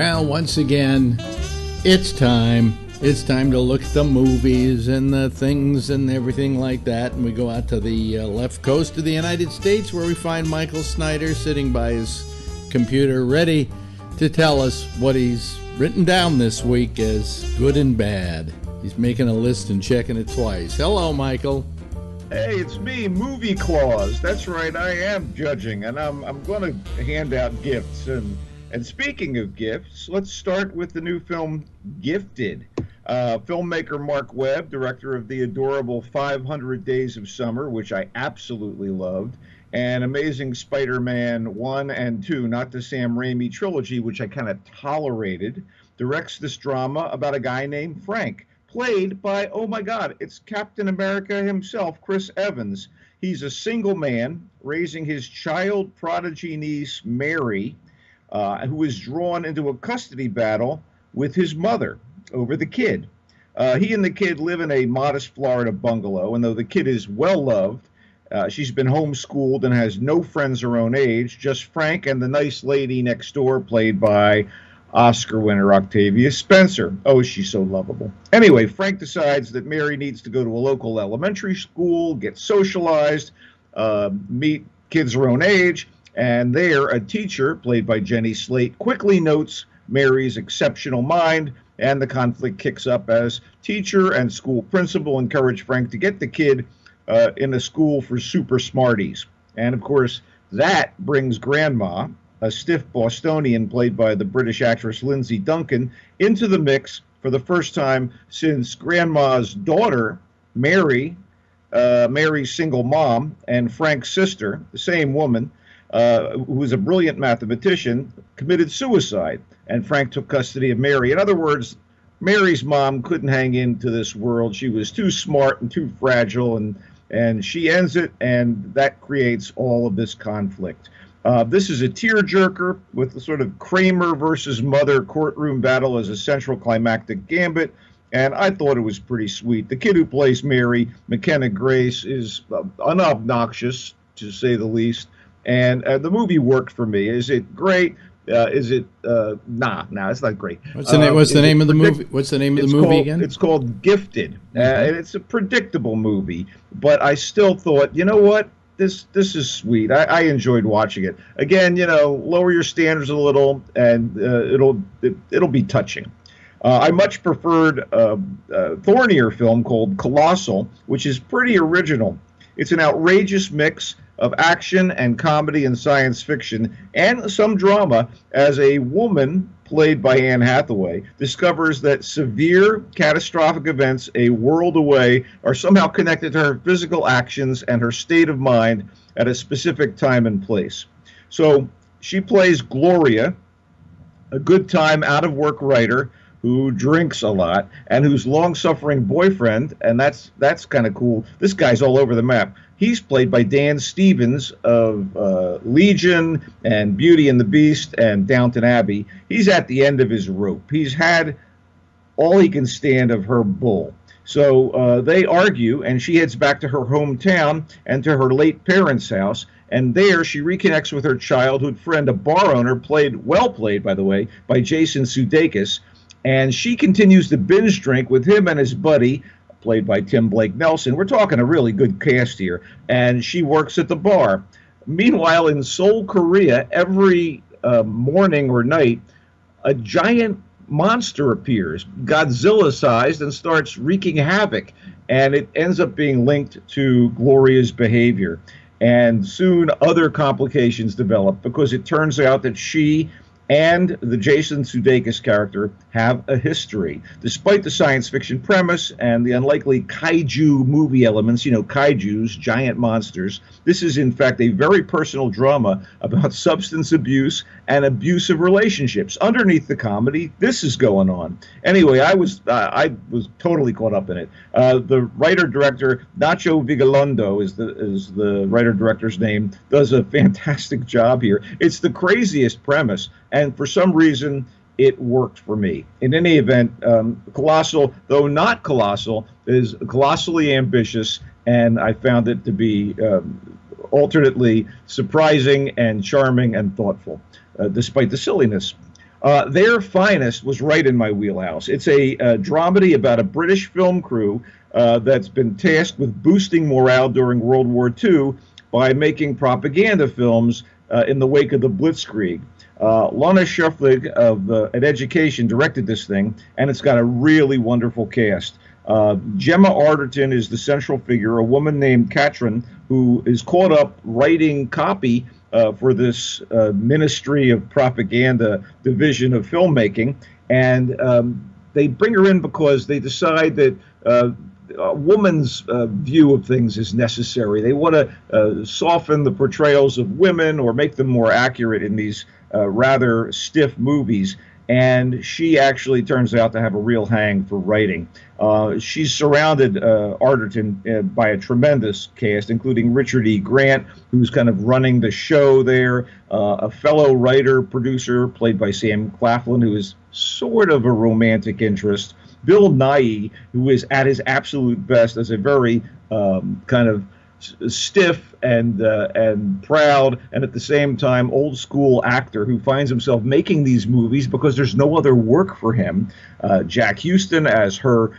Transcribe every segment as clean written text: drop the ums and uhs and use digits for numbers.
Well, once again, it's time. It's time to look at the movies and the things and everything like that. And we go out to the left coast of the United States, where we find Michael Snyder sitting by his computer, ready to tell us what he's written down this week as good and bad. He's making a list and checking it twice. Hello, Michael. Hey, it's me, Movie Claus. That's right, I am judging, and I'm going to hand out gifts. And speaking of gifts, let's start with the new film Gifted. Filmmaker Mark Webb, director of the adorable 500 Days of Summer, which I absolutely loved, and Amazing Spider-Man 1 and 2, not the Sam Raimi trilogy, which I kind of tolerated, directs this drama about a guy named Frank, played by, oh my God, it's Captain America himself, Chris Evans. He's a single man raising his child prodigy niece, Mary, who is drawn into a custody battle with his mother over the kid. He and the kid live in a modest Florida bungalow, and though the kid is well-loved, she's been homeschooled and has no friends her own age, just Frank and the nice lady next door, played by Oscar winner Octavia Spencer. Oh, she's so lovable. Anyway, Frank decides that Mary needs to go to a local elementary school, get socialized, meet kids her own age, and there a teacher, played by Jenny Slate, quickly notes Mary's exceptional mind, and the conflict kicks up as teacher and school principal encourage Frank to get the kid in a school for super smarties. And of course, that brings Grandma, a stiff Bostonian played by the British actress Lindsay Duncan, into the mix for the first time since Grandma's daughter, Mary, Mary's single mom, and Frank's sister, the same woman, who was a brilliant mathematician, committed suicide, and Frank took custody of Mary. In other words, Mary's mom couldn't hang into this world. She was too smart and too fragile, and she ends it, and that creates all of this conflict. This is a tearjerker with the sort of Kramer versus Mother courtroom battle as a central climactic gambit, and I thought it was pretty sweet. The kid who plays Mary, McKenna Grace, is unobnoxious, to say the least, and the movie worked for me. Is it great? Is it? Nah, it's not great. What's the name of the movie? What's the name of the movie again? It's called Gifted, and it's a predictable movie, but I still thought, you know what? This is sweet. I enjoyed watching it. Again, lower your standards a little, and it'll be touching. I much preferred a thornier film called Colossal, which is pretty original. It's an outrageous mix of action and comedy and science fiction, and some drama, as a woman, played by Anne Hathaway, discovers that severe catastrophic events a world away are somehow connected to her physical actions and her state of mind at a specific time and place. So she plays Gloria, a good-time, out-of-work writer who drinks a lot and whose long-suffering boyfriend, and that's kind of cool, this guy's all over the map. He's played by Dan Stevens of Legion and Beauty and the Beast and Downton Abbey. He's at the end of his rope. He's had all he can stand of her bull. So they argue, and she heads back to her hometown and to her late parents' house. And there she reconnects with her childhood friend, a bar owner, well played, by the way, by Jason Sudeikis. And she continues to binge drink with him and his buddy, played by Tim Blake Nelson. We're talking a really good cast here. And she works at the bar. Meanwhile, in Seoul, Korea, every morning or night, a giant monster appears, Godzilla-sized, and starts wreaking havoc. And it ends up being linked to Gloria's behavior. And soon other complications develop, because it turns out that she and the Jason Sudeikis character have a history. Despite the science fiction premise and the unlikely kaiju movie elements, kaijus, giant monsters, this is in fact a very personal drama about substance abuse and abusive relationships. Underneath the comedy, this is going on. Anyway, I was totally caught up in it. The writer-director, Nacho Vigalondo is the writer-director's name, does a fantastic job here. It's the craziest premise, and for some reason, it worked for me. In any event, Colossal, though not colossal, is colossally ambitious, and I found it to be alternately surprising and charming and thoughtful, despite the silliness. Their Finest was right in my wheelhouse. It's a dramedy about a British film crew that's been tasked with boosting morale during World War II by making propaganda films in the wake of the Blitzkrieg. Lana Schufflig of at Education directed this thing, and it's got a really wonderful cast. Gemma Arterton is the central figure, a woman named Katrin, who is caught up writing copy for this Ministry of Propaganda division of filmmaking. And they bring her in because they decide that a woman's view of things is necessary. They want to soften the portrayals of women or make them more accurate in these rather stiff movies. And she actually turns out to have a real hang for writing. She's surrounded, Arterton, by a tremendous cast, including Richard E. Grant, who's kind of running the show there, a fellow writer, producer, played by Sam Claflin, who is sort of a romantic interest, Bill Nighy, who is at his absolute best as a very kind of stiff and proud, and at the same time old school actor who finds himself making these movies because there's no other work for him. Jack Houston as her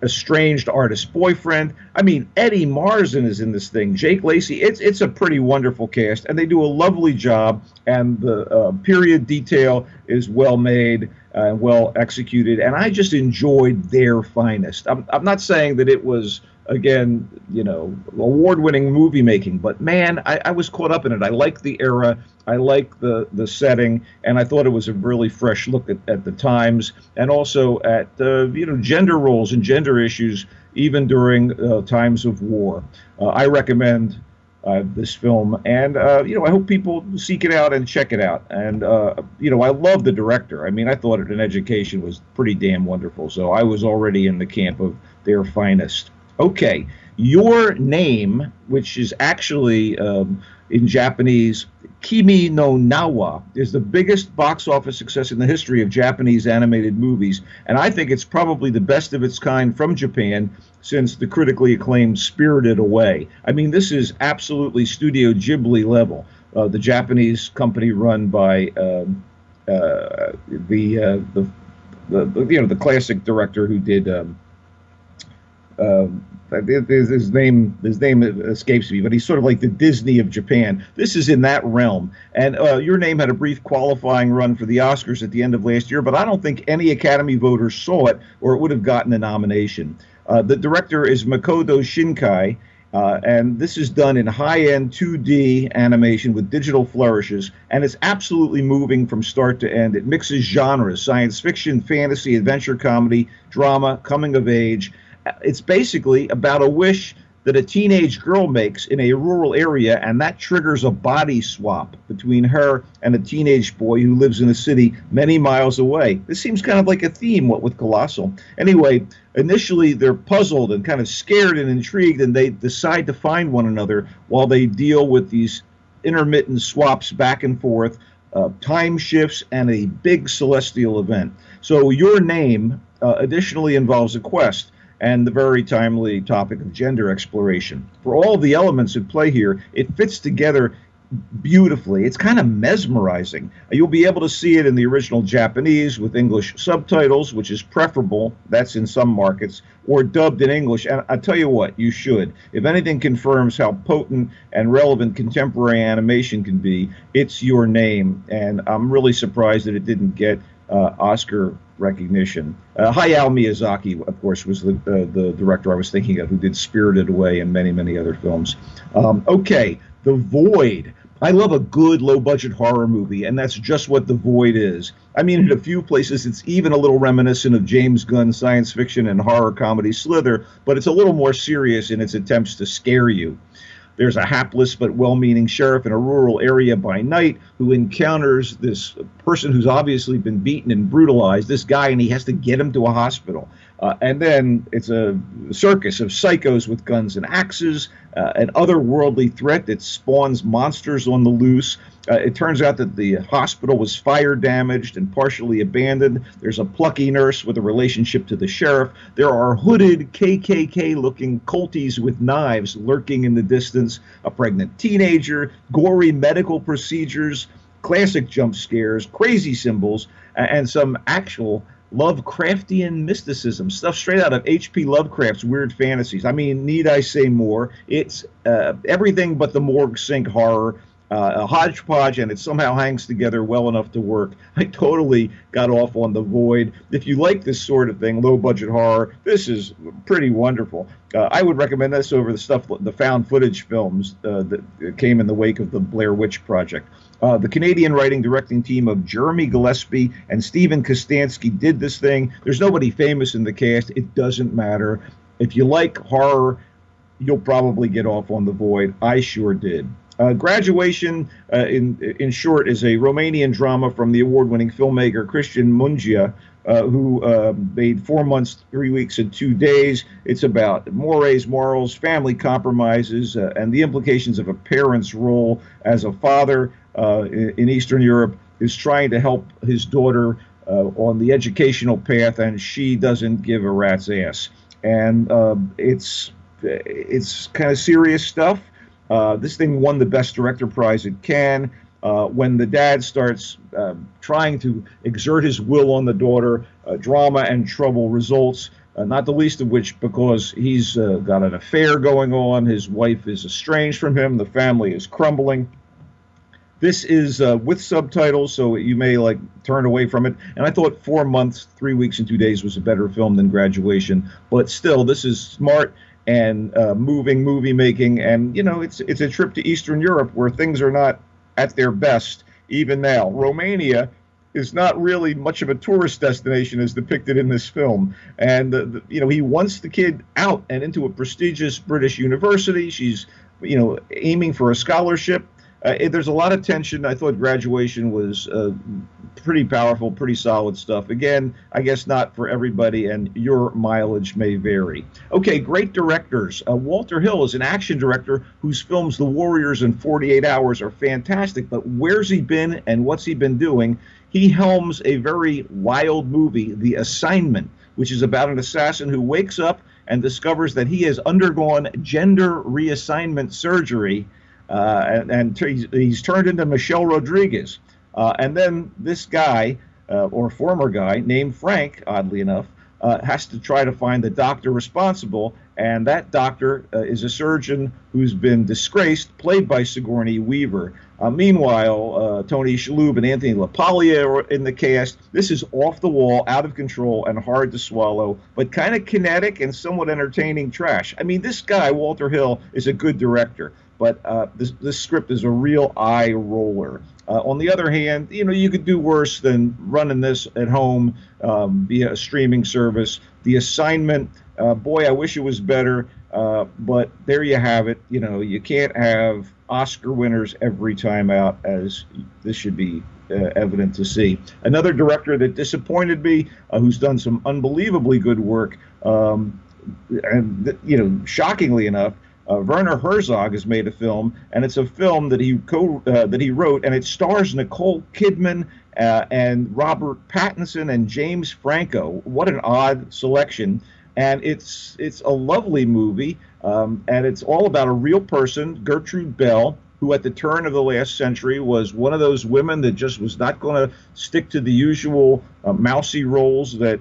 estranged artist boyfriend. I mean, Eddie Marsan is in this thing. Jake Lacey. It's a pretty wonderful cast, and they do a lovely job. And the period detail is well made and well executed. And I just enjoyed Their Finest. I'm not saying that it was, again, award-winning movie making, but man, I was caught up in it. I like the era, I like the setting, and I thought it was a really fresh look at the times, and also at gender roles and gender issues, even during times of war. I recommend this film, and I hope people seek it out and check it out. And I love the director. I mean, I thought An Education was pretty damn wonderful, so I was already in the camp of Their Finest. Okay, Your Name, which is actually in Japanese, Kimi no Nawa, is the biggest box office success in the history of Japanese animated movies, and I think it's probably the best of its kind from Japan since the critically acclaimed Spirited Away. I mean, this is absolutely Studio Ghibli level. The Japanese company run by the classic director who did. His name escapes me, but he's sort of like the Disney of Japan. This is in that realm. And Your Name had a brief qualifying run for the Oscars at the end of last year, but I don't think any Academy voters saw it, or it would have gotten a nomination. The director is Makoto Shinkai, and this is done in high-end 2D animation with digital flourishes, and it's absolutely moving from start to end. It mixes genres: science fiction, fantasy, adventure, comedy, drama, coming of age. It's basically about a wish that a teenage girl makes in a rural area, and that triggers a body swap between her and a teenage boy who lives in a city many miles away. This seems kind of like a theme, what with Colossal. Anyway, initially they're puzzled and kind of scared and intrigued, and they decide to find one another while they deal with these intermittent swaps back and forth, time shifts, and a big celestial event. So Your Name additionally involves a quest and the very timely topic of gender exploration. For all the elements at play here, it fits together beautifully. It's kind of mesmerizing. You'll be able to see it in the original Japanese with English subtitles, which is preferable. That's in some markets, or dubbed in English. And I tell you what, you should. If anything confirms how potent and relevant contemporary animation can be, it's Your Name. And I'm really surprised that it didn't get Oscar recognition. Hayao Miyazaki, of course, was the director I was thinking of, who did Spirited Away and many, many other films. Okay, The Void. I love a good low-budget horror movie, and that's just what The Void is. I mean, in a few places, it's even a little reminiscent of James Gunn's science fiction and horror comedy Slither, but it's a little more serious in its attempts to scare you. There's a hapless but well-meaning sheriff in a rural area by night who encounters this person who's obviously been beaten and brutalized, this guy, and he has to get him to a hospital. And then it's a circus of psychos with guns and axes, an otherworldly threat that spawns monsters on the loose. It turns out that the hospital was fire damaged and partially abandoned. There's a plucky nurse with a relationship to the sheriff. There are hooded KKK-looking culties with knives lurking in the distance, a pregnant teenager, gory medical procedures, classic jump scares, crazy symbols, and some actual Lovecraftian mysticism, stuff straight out of H.P. Lovecraft's Weird Fantasies. I mean, need I say more? It's everything but the morgue sink horror, a hodgepodge, and it somehow hangs together well enough to work. I totally got off on The Void. If you like this sort of thing, low-budget horror, this is pretty wonderful. I would recommend this over the found footage films that came in the wake of the Blair Witch Project. The Canadian writing directing team of Jeremy Gillespie and Stephen Kostansky did this thing. There's nobody famous in the cast. It doesn't matter. If you like horror, you'll probably get off on The Void. I sure did. Graduation, in short, is a Romanian drama from the award-winning filmmaker Christian Mungia, who made 4 months, 3 weeks, and 2 days. It's about mores, morals, family compromises, and the implications of a parent's role as a father in Eastern Europe is trying to help his daughter on the educational path, and she doesn't give a rat's ass. And it's kind of serious stuff. This thing won the Best Director prize at Cannes. When the dad starts trying to exert his will on the daughter, drama and trouble results, not the least of which because he's got an affair going on, his wife is estranged from him, the family is crumbling. This is with subtitles, so you may turn away from it. And I thought 4 months, 3 weeks, and 2 days was a better film than Graduation. But still, this is smart and moving movie making, and it's a trip to Eastern Europe where things are not at their best even now. Romania is not really much of a tourist destination as depicted in this film, and he wants the kid out and into a prestigious British university. She's aiming for a scholarship. There's a lot of tension. I thought Graduation was pretty powerful, pretty solid stuff. Again, I guess not for everybody, and your mileage may vary. Okay, great directors. Walter Hill is an action director whose films The Warriors and 48 Hours are fantastic, but where's he been and what's he been doing? He helms a very wild movie, The Assignment, which is about an assassin who wakes up and discovers that he has undergone gender reassignment surgery, and he's turned into Michelle Rodriguez. And then this guy, or former guy, named Frank, oddly enough, has to try to find the doctor responsible, and that doctor is a surgeon who's been disgraced, played by Sigourney Weaver. Meanwhile, Tony Shalhoub and Anthony LaPaglia are in the cast. This is off the wall, out of control, and hard to swallow, but kind of kinetic and somewhat entertaining trash. I mean, this guy, Walter Hill, is a good director, but this script is a real eye roller. On the other hand, you could do worse than running this at home via a streaming service. The Assignment, boy, I wish it was better, but there you have it. You can't have Oscar winners every time out, as this should be evident to see. Another director that disappointed me, who's done some unbelievably good work, and shockingly enough, Werner Herzog has made a film, and it's a film that he wrote, and it stars Nicole Kidman and Robert Pattinson and James Franco. What an odd selection! And it's a lovely movie, and it's all about a real person, Gertrude Bell, who at the turn of the last century was one of those women that just was not going to stick to the usual mousy roles that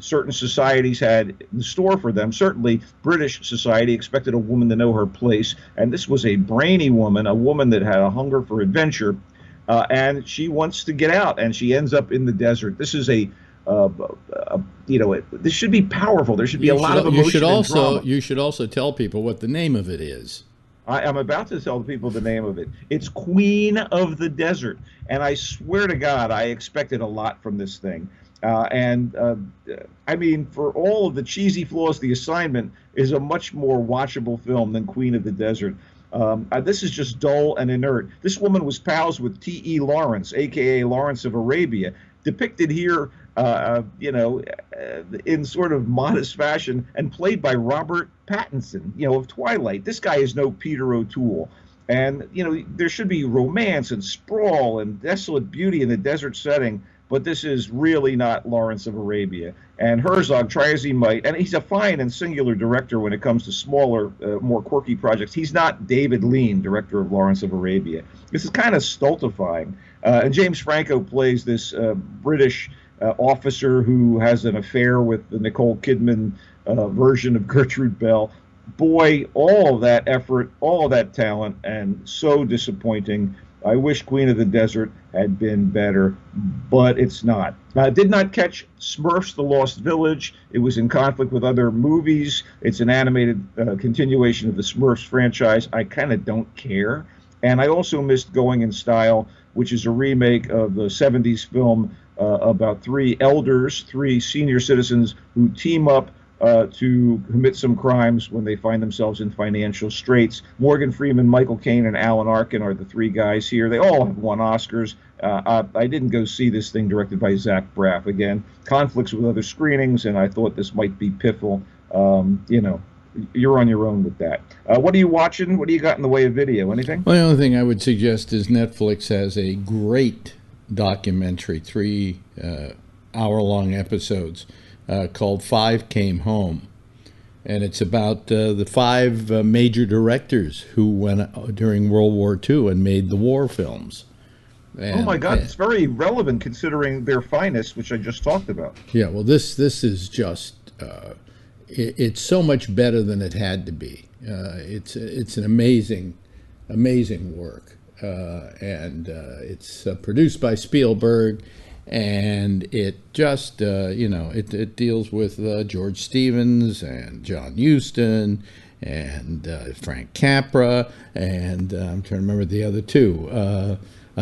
certain societies had in store for them. Certainly, British society expected a woman to know her place, and this was a brainy woman, a woman that had a hunger for adventure, and she wants to get out, and she ends up in the desert. This is this should be powerful. There should be a lot of emotion and drama. You should also tell people what the name of it is. I'm about to tell people the name of it. It's Queen of the Desert, and I swear to God, I expected a lot from this thing. I mean, for all of the cheesy flaws, The Assignment is a much more watchable film than Queen of the Desert. This is just dull and inert. This woman was pals with T.E. Lawrence, a.k.a. Lawrence of Arabia, depicted here, in sort of modest fashion, and played by Robert Pattinson, of Twilight. This guy is no Peter O'Toole. And, there should be romance and sprawl and desolate beauty in the desert setting, but this is really not Lawrence of Arabia. And Herzog, try as he might, and he's a fine and singular director when it comes to smaller, more quirky projects. He's not David Lean, director of Lawrence of Arabia. This is kind of stultifying. And James Franco plays this British officer who has an affair with the Nicole Kidman version of Gertrude Bell. Boy, all of that effort, all of that talent, and so disappointing. I wish Queen of the Desert had been better, but it's not. I did not catch Smurfs: The Lost Village. It was in conflict with other movies. It's an animated continuation of the Smurfs franchise. I kind of don't care. And I also missed Going in Style, which is a remake of the 70s film about three elders, three senior citizens who team up to commit some crimes when they find themselves in financial straits. Morgan Freeman, Michael Caine, and Alan Arkin are the three guys here. They all have won Oscars. I didn't go see this thing directed by Zach Braff. Again, conflicts with other screenings, and I thought this might be piffle. You're on your own with that. What are you watching? What do you got in the way of video? Anything? Well, the only thing I would suggest is Netflix has a great documentary, 3 hour-long episodes, called 5 Came Home. And it's about the 5 major directors who went during World War II and made the war films. And, oh my God, it's very relevant considering their finest, which I just talked about. Yeah, well, this is just, it's so much better than it had to be. It's an amazing work. And it's produced by Spielberg. And it just, it deals with George Stevens and John Huston and Frank Capra, and I'm trying to remember the other two,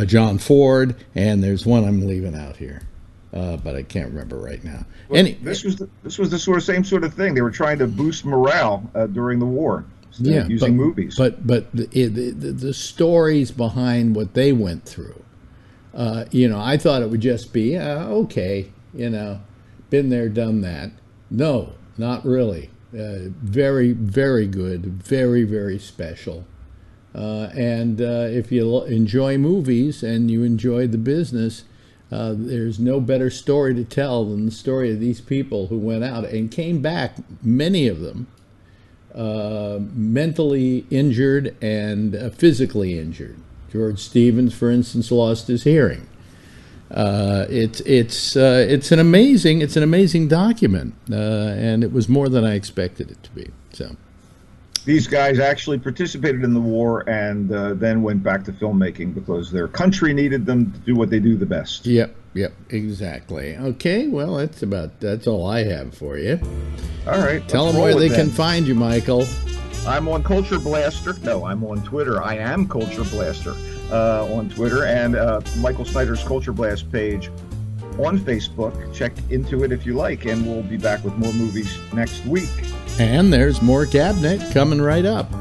John Ford, and there's one I'm leaving out here, but I can't remember right now. Well, this was the same sort of thing. They were trying to boost morale during the war, using movies. But the stories behind what they went through. I thought it would just be, okay, been there, done that. No, not really. Very, very good, very, very special. And if you enjoy movies and you enjoy the business, there's no better story to tell than the story of these people who went out and came back, many of them, mentally injured and physically injured. George Stevens, for instance, lost his hearing. It's an amazing document, and it was more than I expected it to be. So, these guys actually participated in the war and then went back to filmmaking because their country needed them to do what they do the best. Yep, exactly. Okay, well, that's all I have for you. All right, tell them where they can find you, Michael. I'm on Culture Blaster. No, I'm on Twitter. I am Culture Blaster on Twitter, and Michael Snyder's Culture Blast page on Facebook. Check into it if you like, and we'll be back with more movies next week. And there's more GABNet coming right up.